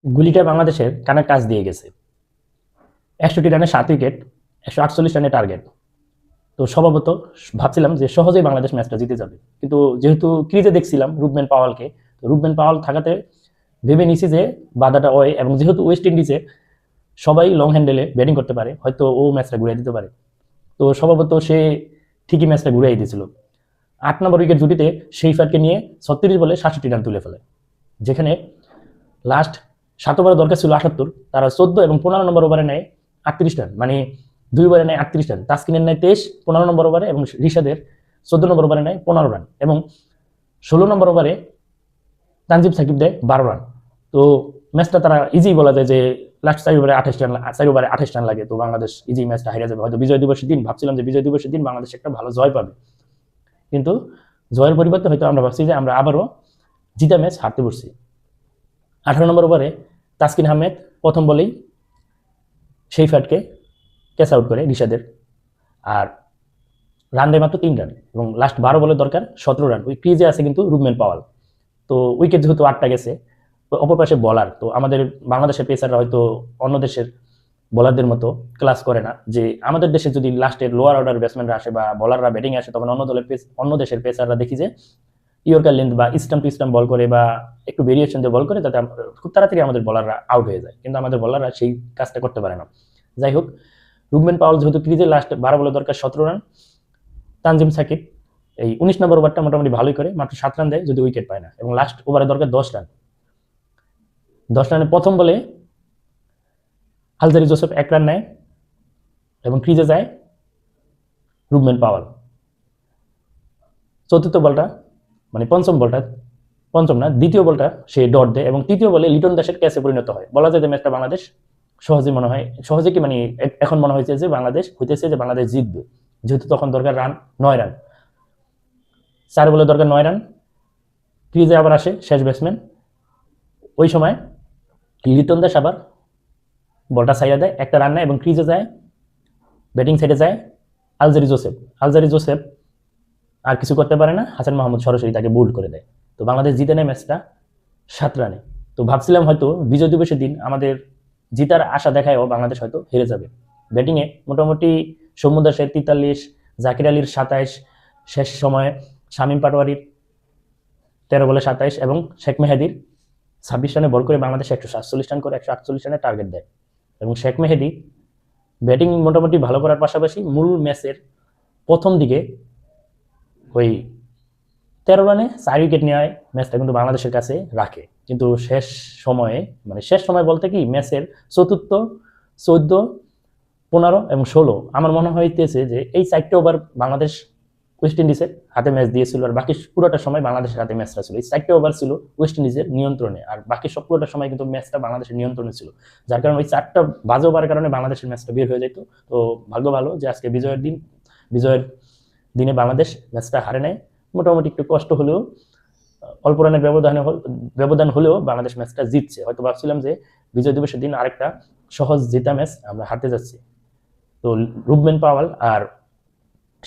গুলিটা বাংলাদেশের কানের কাছ দিয়ে গেছে। 61 রানে 7 উইকেট, 148 রানে টার্গেট। তো স্বভাবত ভাবছিলাম যে সহজেই বাংলাদেশ ম্যাচটা জিতে যাবে, কিন্তু যেহেতু ক্রিজে দেখছিলাম রুবেন পাওয়ালকে, রুবেন পাওয়াল থাকাতে ভেবে নিছি যে বাধাটা ওই, এবং যেহেতু ওয়েস্ট ইন্ডিজে সবাই লং হ্যান্ডেলে ব্যাটিং করতে পারে, হয়তো ও ম্যাচটা ঘুরিয়ে দিতে পারে। তো স্বভাবত সে ঠিকই ম্যাচটা ঘুরিয়ে দিয়েছিল। 8 নম্বর উইকেট জুটিতে সেইফারকে নিয়ে 36 বলে 67 রান তুলে ফেলে, যেখানে লাস্ট 7 ওভারে দরকার ছিল 78, তারা 14 এবং 15 নম্বর ওভারে নেয় 38 রান, মানে 2 ওভারে নেয় 38 রান। তাসকিনের নেয় 23 15 নম্বর ওভারে, এবং রিশাদের 14 নম্বর ওভারে নেয় 15 রান, এবং 16 নম্বর ওভারে তানজিম সাকিব দেয় 12 রান। তো ম্যাচটা তারা ইজি বলা যায় যে লাস্ট 4 ওভারে 28 রান, 4 ওভারে 28 রান লাগে, তো বাংলাদেশ ইজি ম্যাচটা হেরে যাবে। হয়তো বিজয় দিবসের দিন ভাবছিলাম যে বিজয় দিবসের দিন বাংলাদেশ একটা ভালো জয় পাবে, কিন্তু জয়ের পরিবর্তে হয়তো আমরা ভাবছি যে আমরা আবারও জিতা ম্যাচ হারতে পড়ছি। 18 নম্বর ওভারে তাসকিন আহমেদ প্রথম বলেই সেইফারকে ক্যাচ আউট করে রিশাদের, আর রান দেয় মাত্র 3 রান, এবং লাস্ট 12 বলে দরকার 17 রান। ওই ক্রিজে আছে কিন্তু রুবেন পাওয়াল। তো উইকেট যেহেতু 8টা গেছে, অপর পাশে বলার, তো আমাদের বাংলাদেশের পেসাররা হয়তো অন্য দেশের বলারদের মতো ক্লাস করে না, যে আমাদের দেশে যদি লাস্টের লোয়ার অর্ডার ব্যাটসম্যানরা আসে বা বলাররা ব্যাটিং আসে, তখন অন্য দেশের পেসাররা দেখি যে ইয়র্কার লেন্থ বা স্টাম্প টু স্টাম্প বল করে বা একটু ভেরিয়েশন দিয়ে বল করে, যাতে খুব তাড়াতাড়ি আমাদের বলাররা আউট হয়ে যায়, কিন্তু আমাদের বলাররা সেই কাজটা করতে পারে না। যাই হোক, রুবেন পাওয়াল যেহেতু ক্রিজে লাস্ট 12 বলে দরকার 17 রান, তানজিম সাকিব এই 19 নম্বর ওভারটা মোটামুটি ভালোই করে, মাত্র 7 রান দেয় যদি উইকেট পায় না, এবং লাস্ট ওভারে দরকার 10 রান। 10 রানে প্রথম বলে আলজারি জোসেফ 1 রান নেয়, এবং ক্রিজে যায় রুবেন পাওয়াল। চতুর্থ বলটা, মানে পঞ্চম না, দ্বিতীয় বলটা সে ডট দেয়, এবং তৃতীয় বলে লিটন দাসের ক্যাচে পরিণত হয়। বলা যায় যে ম্যাচটা বাংলাদেশ সহজে মনে হয়, সহজে কি মানে এখন মনে হয়েছে যে বাংলাদেশ জিতবে, যেহেতু তখন দরকার রান 9 রান, 4 বলে দরকার 9 রান। ক্রিজে আবার আসে শেষ ব্যাটসম্যান, ওই সময় লিটন দাস আবার বলটা সাইডে দেয়, একটা রান নেয়, এবং ক্রিজে যায়, ব্যাটিং সাইডে যায় আলজারি জোসেফ আর কিছু করতে পারে না, হাসান মাহমুদ সরাসরি তাকে বোল্ড করে দেয়। তো বাংলাদেশ জিতে নেয় ম্যাচটা 7 রানে। তো ভাবছিলাম হয়তো বিজয় দিবসের দিন আমাদের জিতার আশা দেখায়ও বাংলাদেশ হয়তো হেরে যাবে। ব্যাটিংয়ে মোটামুটি সৌম্য দাসের 43, জাকির আলীর 27, শেষ সময়ে শামীম পাটোয়ারির 13 বলে 27, এবং শেখ মেহেদির 26 রানে বল করে বাংলাদেশ 147 রান করে 148 রানে টার্গেট দেয়। এবং শেখ মেহেদি ব্যাটিং মোটামুটি ভালো করার পাশাপাশি মূল ম্যাচের প্রথম দিকে ওই 13 রানে 4 উইকেট নেওয়ায় ম্যাচটা কিন্তু বাংলাদেশের কাছে রাখে, কিন্তু শেষ সময় বলতে কি ম্যাচের চতুর্থ, 14, 15 এবং 16 আমার মনে হইতেছে যে এই 4টে ওভার বাংলাদেশ ওয়েস্ট ইন্ডিজের হাতে ম্যাচ দিয়েছিল, আর বাকি পুরোটা সময় বাংলাদেশের হাতে ম্যাচটা ছিল। এই 4টে ওভার ছিল ওয়েস্ট ইন্ডিজের নিয়ন্ত্রণে, আর বাকি সব পুরোটা সময় কিন্তু ম্যাচটা বাংলাদেশের নিয়ন্ত্রণে ছিল, যার কারণে ওই 4টা বাজে ওভারের কারণে বাংলাদেশের ম্যাচটা বের হয়ে যেত। তো ভাগ্য ভালো যে আজকে বিজয়ের দিনে বাংলাদেশ ম্যাচটা হারে নেয়। মোটামুটি একটু কষ্ট হলেও, অল্প রানের ব্যবধান হলেও বাংলাদেশ ম্যাচটা জিতছে। হয়তো ভাবছিলাম যে বিজয় দিবসের দিন আরেকটা সহজ জেতা ম্যাচ আমরা হারতে যাচ্ছি। তো রুবেন পাওয়াল আর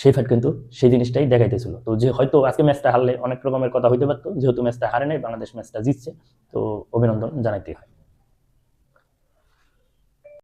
শেফার্ড কিন্তু সেই জিনিসটাই দেখাইতেছিল। তো যে হয়তো আজকে ম্যাচটা হারলে অনেক রকমের কথা হইতে পারতো, যেহেতু ম্যাচটা হারে নাই, বাংলাদেশ ম্যাচটা জিতছে, তো অভিনন্দন জানাইতে হয়।